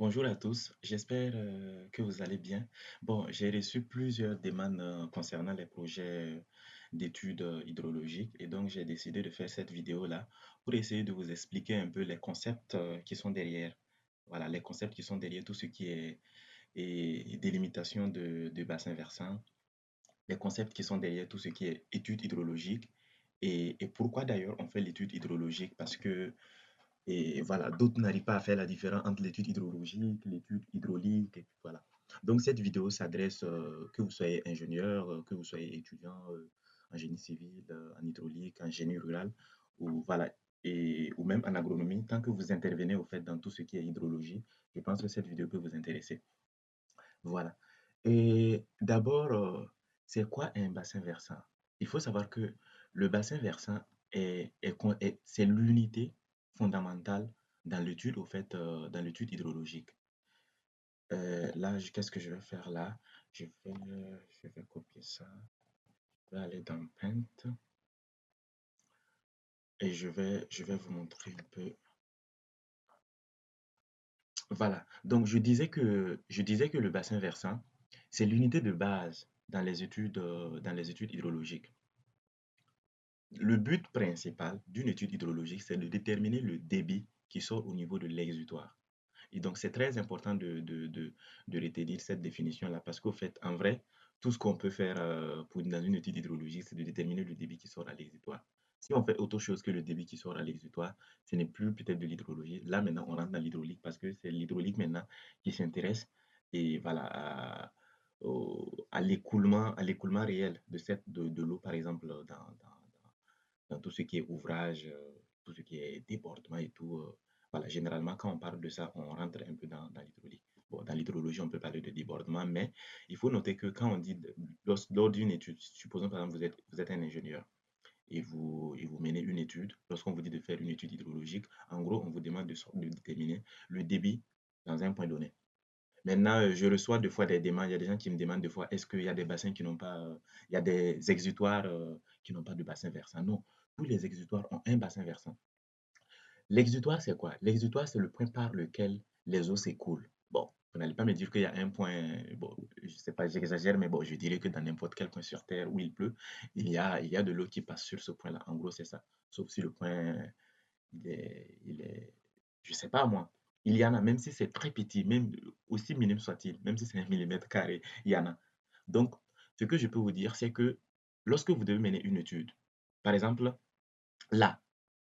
Bonjour à tous, j'espère que vous allez bien. Bon, j'ai reçu plusieurs demandes concernant les projets d'études hydrologiques et donc j'ai décidé de faire cette vidéo-là pour essayer de vous expliquer un peu les concepts qui sont derrière. Voilà, les concepts qui sont derrière tout ce qui est délimitation de bassins versants, les concepts qui sont derrière tout ce qui est études hydrologiques et pourquoi d'ailleurs on fait l'étude hydrologique parce que et voilà, d'autres n'arrivent pas à faire la différence entre l'étude hydrologique, l'étude hydraulique, et puis voilà. Donc cette vidéo s'adresse, que vous soyez ingénieur, que vous soyez étudiant en génie civil, en hydraulique, en génie rural, ou voilà, ou même en agronomie, tant que vous intervenez au fait dans tout ce qui est hydrologie, je pense que cette vidéo peut vous intéresser. Voilà. Et d'abord, c'est quoi un bassin versant? Il faut savoir que le bassin versant c'est l'unité fondamentale dans l'étude, au fait, dans l'étude hydrologique. Là, qu'est-ce que je vais faire là? Je vais copier ça. Je vais aller dans Paint et je vais vous montrer un peu. Voilà. Donc, je disais que le bassin versant, c'est l'unité de base dans les études hydrologiques. Le but principal d'une étude hydrologique, c'est de déterminer le débit qui sort au niveau de l'exutoire. Et donc, c'est très important de retenir cette définition-là parce qu'au fait, en vrai, tout ce qu'on peut faire dans une étude hydrologique, c'est de déterminer le débit qui sort à l'exutoire. Si on fait autre chose que le débit qui sort à l'exutoire, ce n'est plus peut-être de l'hydrologie. Là, maintenant, on rentre dans l'hydraulique parce que c'est l'hydraulique maintenant qui s'intéresse et voilà, à l'écoulement réel de l'eau, par exemple, dans tout ce qui est ouvrage, tout ce qui est débordement et tout. Voilà, généralement, quand on parle de ça, on rentre un peu dans l'hydraulique. Bon, dans l'hydrologie, on peut parler de débordement, mais il faut noter que quand on dit, lors d'une étude, supposons par exemple vous êtes un ingénieur et vous menez une étude, lorsqu'on vous dit de faire une étude hydrologique, en gros, on vous demande de déterminer le débit dans un point donné. Maintenant, je reçois des fois des demandes, il y a des gens qui me demandent des fois, est-ce qu'il y a des bassins qui n'ont pas, il y a des exutoires qui n'ont pas de bassin versant? Non, tous les exutoires ont un bassin versant. L'exutoire, c'est quoi? L'exutoire, c'est le point par lequel les eaux s'écoulent. Bon, vous n'allez pas me dire qu'il y a un point, bon, je sais pas, j'exagère, mais bon, je dirais que dans n'importe quel point sur Terre où il pleut, il y a de l'eau qui passe sur ce point-là. En gros, c'est ça. Sauf si le point, il est, je sais pas moi, il y en a, même si c'est très petit, même aussi minime soit-il, même si c'est un millimètre carré, il y en a. Donc, ce que je peux vous dire, c'est que lorsque vous devez mener une étude, par exemple, là,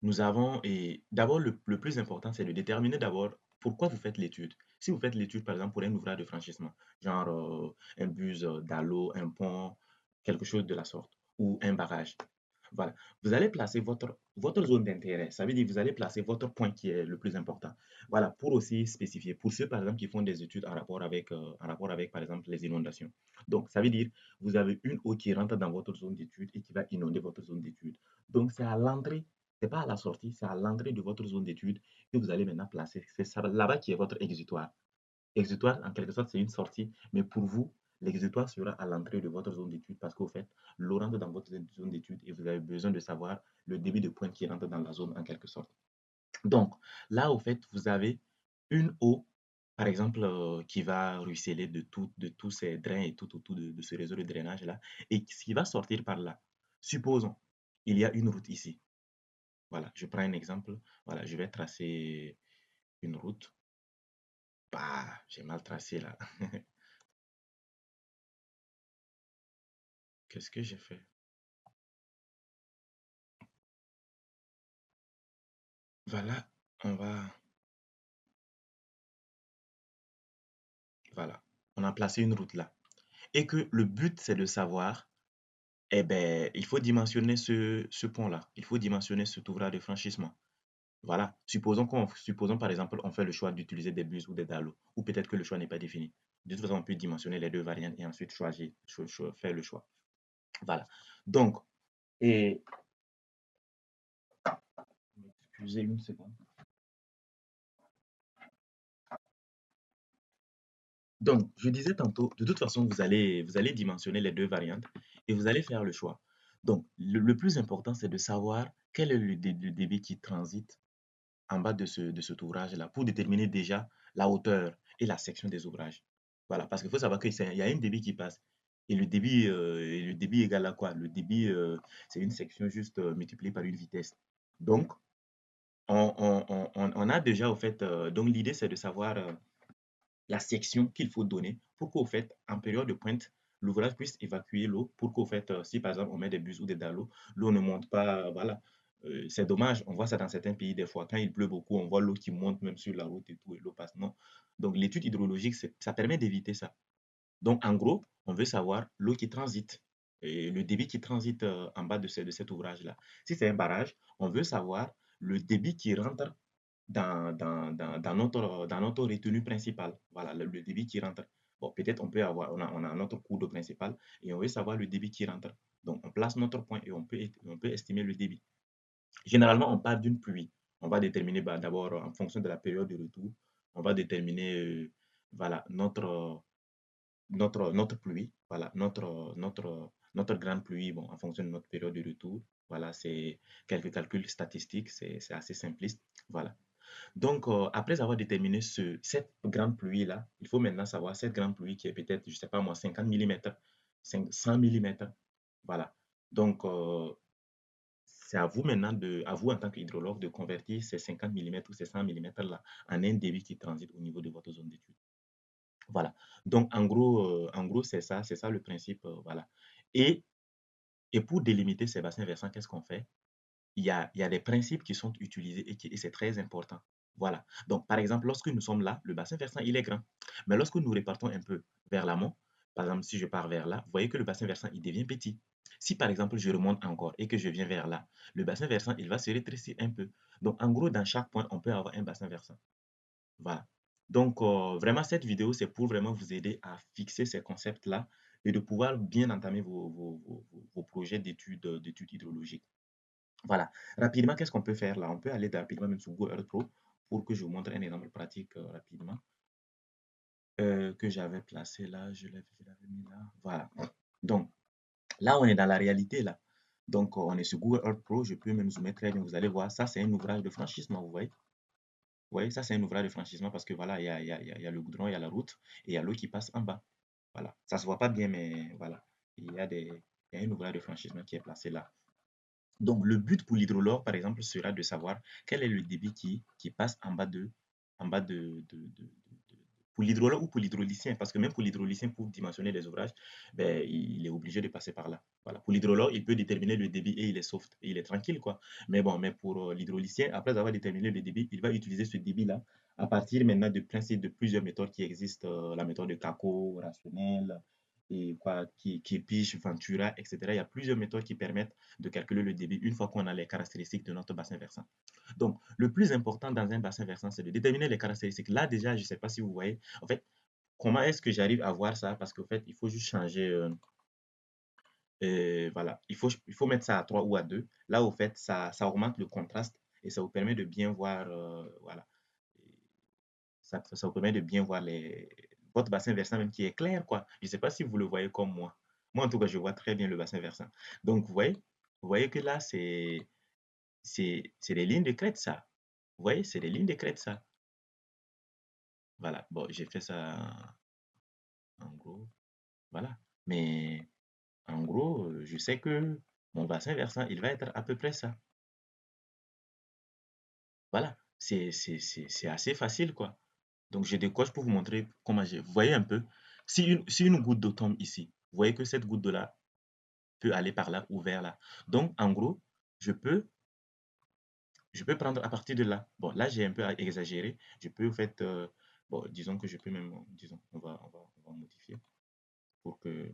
nous avons, et d'abord, le plus important, c'est de déterminer d'abord pourquoi vous faites l'étude. Si vous faites l'étude, par exemple, pour un ouvrage de franchissement, genre un bus d'Allo, un pont, quelque chose de la sorte, ou un barrage, voilà. Vous allez placer votre zone d'intérêt. Ça veut dire que vous allez placer votre point qui est le plus important. Voilà, pour aussi spécifier. Pour ceux, par exemple, qui font des études en rapport avec, par exemple, les inondations. Donc, ça veut dire vous avez une eau qui rentre dans votre zone d'étude et qui va inonder votre zone d'étude. Donc, c'est à l'entrée, c'est pas à la sortie, c'est à l'entrée de votre zone d'étude que vous allez maintenant placer. C'est là-bas qui est votre exutoire. Exutoire, en quelque sorte, c'est une sortie, mais pour vous, l'exutoire sera à l'entrée de votre zone d'étude parce qu'au fait, l'eau rentre dans votre zone d'étude et vous avez besoin de savoir le débit de pointe qui rentre dans la zone en quelque sorte. Donc, là, au fait, vous avez une eau, par exemple, qui va ruisseler de tous ces drains et tout autour de ce réseau de drainage-là, et qui va sortir par là. Supposons, il y a une route ici. Voilà, je prends un exemple. Voilà, je vais tracer une route. Bah, j'ai mal tracé là. Qu'est-ce que j'ai fait? Voilà, on va, voilà, on a placé une route là. Et que le but, c'est de savoir, eh ben, il faut dimensionner ce pont-là. Il faut dimensionner cet ouvrage de franchissement. Voilà. Supposons par exemple, on fait le choix d'utiliser des bus ou des dallos, ou peut-être que le choix n'est pas défini. De toute façon, on peut dimensionner les deux variantes et ensuite faire le choix. Voilà. Donc, et, excusez une seconde. Donc, je disais tantôt, de toute façon, vous allez dimensionner les deux variantes et vous allez faire le choix. Donc, le plus important, c'est de savoir quel est le débit qui transite en bas de cet ouvrage-là pour déterminer déjà la hauteur et la section des ouvrages. Voilà, parce qu'il faut savoir qu'il y a un débit qui passe. Et le débit égale à quoi? Le débit, c'est une section juste multipliée par une vitesse. Donc, on a déjà, au fait, donc l'idée, c'est de savoir la section qu'il faut donner pour qu'au fait, en période de pointe, l'ouvrage puisse évacuer l'eau pour qu'au fait, si par exemple on met des bus ou des dallos, l'eau ne monte pas, voilà. C'est dommage, on voit ça dans certains pays des fois. Quand il pleut beaucoup, on voit l'eau qui monte même sur la route et tout, et l'eau passe. Non. Donc l'étude hydrologique, ça permet d'éviter ça. Donc en gros, on veut savoir l'eau qui transite et le débit qui transite en bas de cet ouvrage-là. Si c'est un barrage, on veut savoir le débit qui rentre dans notre retenue principale. Voilà, le débit qui rentre. Bon, peut-être on a notre cours d'eau principal et on veut savoir le débit qui rentre. Donc, on place notre point et on peut estimer le débit. Généralement, on part d'une pluie. On va déterminer d'abord, en fonction de la période de retour, on va déterminer voilà, notre pluie, voilà, notre grande pluie, bon, en fonction de notre période de retour. Voilà, c'est quelques calculs statistiques, c'est assez simpliste. Voilà. Donc, après avoir déterminé cette grande pluie-là, il faut maintenant savoir cette grande pluie qui est peut-être, je ne sais pas moi, 50 mm, 100 mm. Voilà. Donc, c'est à vous maintenant, à vous en tant qu'hydrologue, de convertir ces 50 mm ou ces 100 mm-là en un débit qui transite au niveau de votre zone d'étude. Voilà. Donc, en gros c'est ça le principe. Voilà. Et, et pour délimiter ces bassins versants, qu'est-ce qu'on fait? Il y a des principes qui sont utilisés et c'est très important. Voilà. Donc, par exemple, lorsque nous sommes là, le bassin versant, il est grand. Mais lorsque nous repartons un peu vers l'amont, par exemple, si je pars vers là, vous voyez que le bassin versant, il devient petit. Si, par exemple, je remonte encore et que je viens vers là, le bassin versant, il va se rétrécir un peu. Donc, en gros, dans chaque point, on peut avoir un bassin versant. Voilà. Donc, vraiment, cette vidéo, c'est pour vraiment vous aider à fixer ces concepts-là et de pouvoir bien entamer vos projets d'études hydrologiques. Voilà. Rapidement, qu'est-ce qu'on peut faire là? On peut aller rapidement même sur Google Earth Pro pour que je vous montre un exemple pratique rapidement que j'avais placé là. Je l'avais mis là. Voilà. Donc, là, on est dans la réalité là. Donc, on est sur Google Earth Pro. Je peux même zoomer très bien. Vous allez voir, ça, c'est un ouvrage de franchissement. Vous voyez? Vous voyez, ça, c'est un ouvrage de franchissement parce que voilà, il y a le goudron, il y a la route et il y a l'eau qui passe en bas. Voilà. Ça se voit pas bien, mais voilà. Il y a un ouvrage de franchissement qui est placé là. Donc, le but pour l'hydrologue, par exemple, sera de savoir quel est le débit qui passe en bas pour l'hydrologue ou pour l'hydraulicien, parce que même pour l'hydraulicien, pour dimensionner les ouvrages, ben, il est obligé de passer par là. Voilà. Pour l'hydrologue, il peut déterminer le débit et il est soft, et il est tranquille, quoi. Mais bon, mais pour l'hydraulicien, après avoir déterminé le débit, il va utiliser ce débit-là à partir maintenant de principes de plusieurs méthodes qui existent, la méthode de Kako, rationnelle, et quoi, qui Pige, Ventura, etc. Il y a plusieurs méthodes qui permettent de calculer le débit une fois qu'on a les caractéristiques de notre bassin versant. Donc, le plus important dans un bassin versant, c'est de déterminer les caractéristiques. Là, déjà, je ne sais pas si vous voyez, en fait, comment est-ce que j'arrive à voir ça? Parce qu'en fait, il faut juste changer, voilà, il faut mettre ça à 3 ou à 2. Là, au fait, ça augmente le contraste et ça vous permet de bien voir, voilà, ça vous permet de bien voir votre bassin versant même qui est clair, quoi. Je ne sais pas si vous le voyez comme moi. Moi, en tout cas, je vois très bien le bassin versant. Donc, vous voyez que là, c'est des lignes de crête, ça. Vous voyez, c'est des lignes de crête, ça. Voilà. Bon, j'ai fait ça en gros. Voilà. Mais en gros, je sais que mon bassin versant, il va être à peu près ça. Voilà. C'est assez facile, quoi. Donc, je décoche pour vous montrer comment j'ai. Vous voyez un peu, si une goutte d'eau tombe ici, vous voyez que cette goutte d'eau-là peut aller par là ou vers là. Donc, en gros, je peux, je peux prendre à partir de là. Bon, là, j'ai un peu exagéré. Je peux, en fait, bon, disons que je peux même, disons, on va modifier pour que,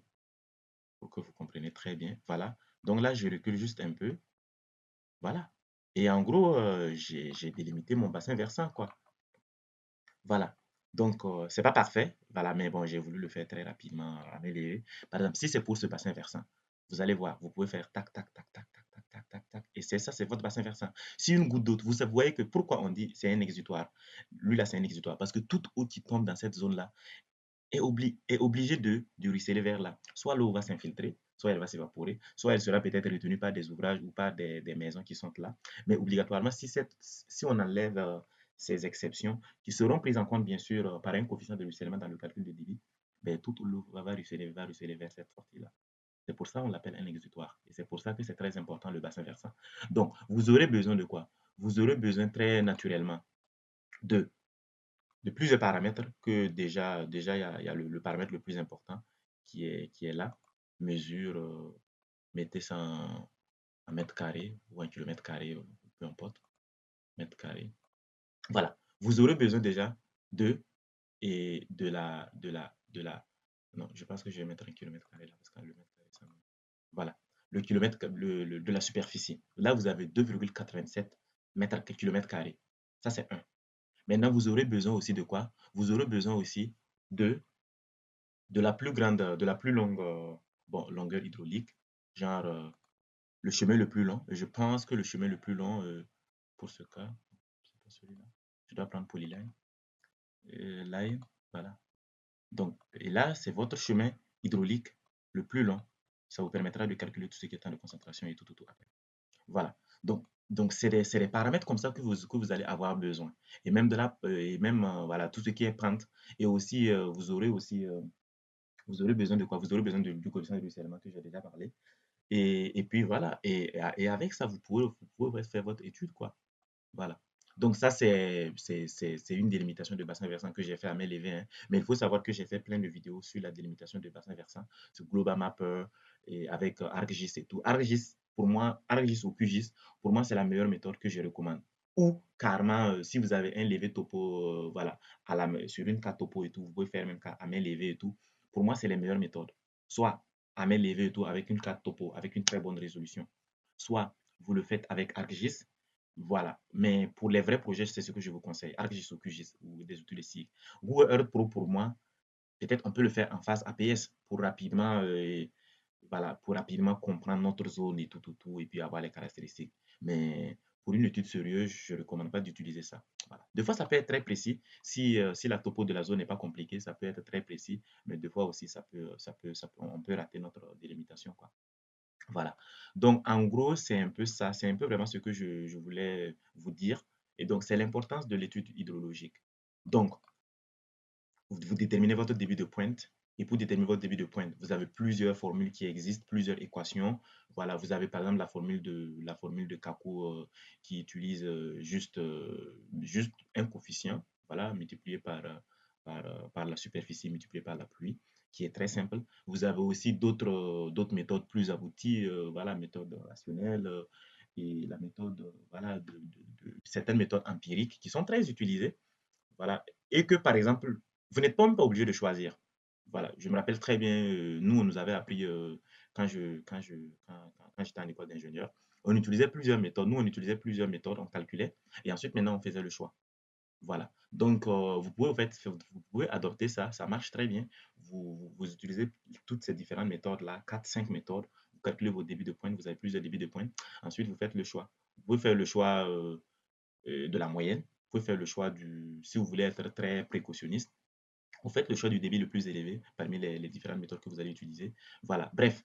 pour que vous compreniez très bien. Voilà. Donc là, je recule juste un peu. Voilà. Et en gros, j'ai délimité mon bassin versant, quoi. Voilà. Donc, c'est pas parfait, voilà, mais bon, j'ai voulu le faire très rapidement, améliorer. Par exemple, si c'est pour ce bassin versant, vous allez voir, vous pouvez faire tac, tac, tac, tac, tac, tac, tac, tac, tac, et c'est ça, c'est votre bassin versant. Si une goutte d'eau, vous voyez que pourquoi on dit c'est un exutoire? Lui, là, c'est un exutoire, parce que toute eau qui tombe dans cette zone-là est obligée de ruisseler vers là. Soit l'eau va s'infiltrer, soit elle va s'évaporer, soit elle sera peut-être retenue par des ouvrages ou par des maisons qui sont là. Mais obligatoirement, si on enlève ces exceptions qui seront prises en compte, bien sûr, par un coefficient de ruissellement dans le calcul de débit, ben, toute l'eau va ruisseler vers cette sortie-là. C'est pour ça qu'on l'appelle un exutoire. Et c'est pour ça que c'est très important le bassin versant. Donc, vous aurez besoin de quoi? Vous aurez besoin très naturellement de, de plusieurs paramètres que déjà il y a le paramètre le plus important qui est là. Mesure, mettez ça en mètres carrés ou en kilomètres carrés, peu importe, mètres carrés. Voilà. Vous aurez besoin déjà de, et non, je pense que je vais mettre un kilomètre carré là parce que le mètre carré, ça voilà. Le kilomètre de la superficie. Là, vous avez 2,87 mètres kilomètres carrés. Ça, c'est un. Maintenant, vous aurez besoin aussi de quoi? Vous aurez besoin aussi de, de la plus longue bon, longueur hydraulique, genre le chemin le plus long. Je pense que le chemin le plus long pour ce cas, c'est pas celui-là. Je dois prendre Polyline. Line, voilà. Donc, et là, c'est votre chemin hydraulique le plus long. Ça vous permettra de calculer tout ce qui est temps de concentration et tout après. Voilà. Donc c'est des paramètres comme ça que vous allez avoir besoin. Et même voilà, tout ce qui est pente. Et aussi, vous aurez besoin de quoi? Vous aurez besoin du coefficient de ruissellement que j'ai déjà parlé. Et puis voilà. Et avec ça, vous pouvez faire votre étude, quoi. Voilà. Donc ça, c'est une délimitation de bassin versant que j'ai fait à main levée, hein. Mais il faut savoir que j'ai fait plein de vidéos sur la délimitation de bassin versant, sur Global Mapper et avec ArcGIS et tout. ArcGIS, pour moi, ArcGIS ou QGIS, pour moi, c'est la meilleure méthode que je recommande. Ou carrément, si vous avez un levé topo, voilà, sur une carte topo et tout, vous pouvez faire même à main levée et tout. Pour moi, c'est les meilleures méthodes. Soit à main levée et tout, avec une carte topo, avec une très bonne résolution. Soit vous le faites avec ArcGIS, voilà. Mais pour les vrais projets, c'est ce que je vous conseille. ArcGIS ou QGIS ou des outils de SIG. Google Earth Pro, pour moi, peut-être on peut le faire en phase APS pour rapidement, voilà, pour rapidement comprendre notre zone et tout, et puis avoir les caractéristiques. Mais pour une étude sérieuse, je ne recommande pas d'utiliser ça. Voilà. Des fois, ça peut être très précis. Si la topo de la zone n'est pas compliquée, ça peut être très précis. Mais des fois aussi, on peut rater notre délimitation, quoi. Voilà. Donc, en gros, c'est un peu ça. C'est un peu vraiment ce que je voulais vous dire. Et donc, c'est l'importance de l'étude hydrologique. Donc, vous déterminez votre débit de pointe. Et pour déterminer votre débit de pointe, vous avez plusieurs formules qui existent, plusieurs équations. Voilà, vous avez par exemple la formule de Kaku qui utilise juste un coefficient, voilà, multiplié par la superficie, multiplié par la pluie, qui est très simple. Vous avez aussi d'autres méthodes plus abouties, voilà, méthode rationnelle et la méthode, voilà, certaines méthodes empiriques qui sont très utilisées. Voilà. Et que, par exemple, vous n'êtes même pas obligé de choisir. Voilà. Je me rappelle très bien, nous, on nous avait appris quand j'étais en école d'ingénieur, on utilisait plusieurs méthodes. Nous, on utilisait plusieurs méthodes, on calculait, et ensuite, maintenant, on faisait le choix. Voilà. Donc, vous pouvez, en fait, vous pouvez adopter ça, ça marche très bien. Vous utilisez toutes ces différentes méthodes-là, 4, 5 méthodes, vous calculez vos débits de pointe, vous avez plusieurs débits de pointe. Ensuite, vous faites le choix. Vous pouvez faire le choix de la moyenne. Vous pouvez faire le choix si vous voulez être très précautionniste, vous faites le choix du débit le plus élevé parmi les différentes méthodes que vous allez utiliser. Voilà, bref.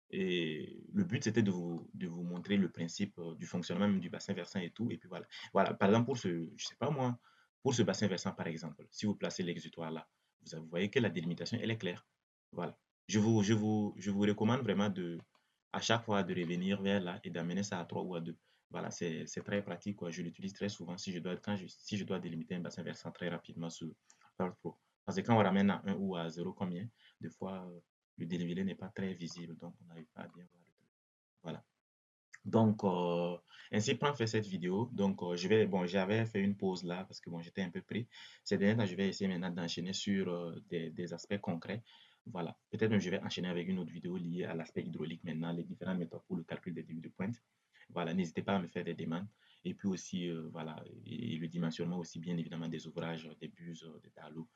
Et le but, c'était de vous montrer le principe du fonctionnement même du bassin versant et tout. Et puis voilà. Voilà, par exemple, je sais pas moi, pour ce bassin versant, par exemple, si vous placez l'exutoire là, vous voyez que la délimitation, elle est claire. Voilà. Je vous recommande vraiment à chaque fois de revenir vers là et d'amener ça à 3 ou à 2. Voilà, c'est très pratique, quoi. Je l'utilise très souvent si je dois délimiter un bassin versant très rapidement sur Earth Pro. Parce que quand on ramène à 1 ou à 0 combien, des fois, le dénivelé n'est pas très visible, donc on n'arrive pas à bien voir le truc. Voilà. Donc, ainsi prend fait cette vidéo. Donc, j'avais fait une pause là parce que bon, j'étais un peu pris. Ces derniers temps, je vais essayer maintenant d'enchaîner sur des aspects concrets. Voilà. Peut-être même je vais enchaîner avec une autre vidéo liée à l'aspect hydraulique maintenant, les différentes méthodes pour le calcul des débuts de pointe. Voilà. N'hésitez pas à me faire des demandes. Et puis aussi, voilà, et le dimensionnement aussi, bien évidemment, des ouvrages, des buses, des tableaux.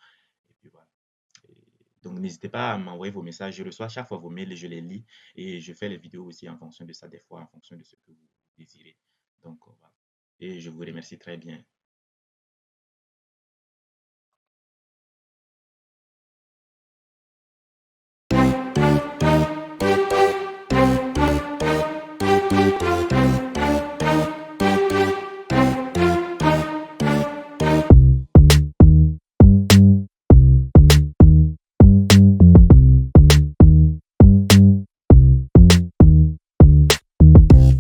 Et puis voilà. Et donc, n'hésitez pas à m'envoyer vos messages. Je reçois chaque fois vos mails et je les lis. Et je fais les vidéos aussi en fonction de ça, des fois, en fonction de ce que vous désirez. Donc, voilà. Et je vous remercie très bien.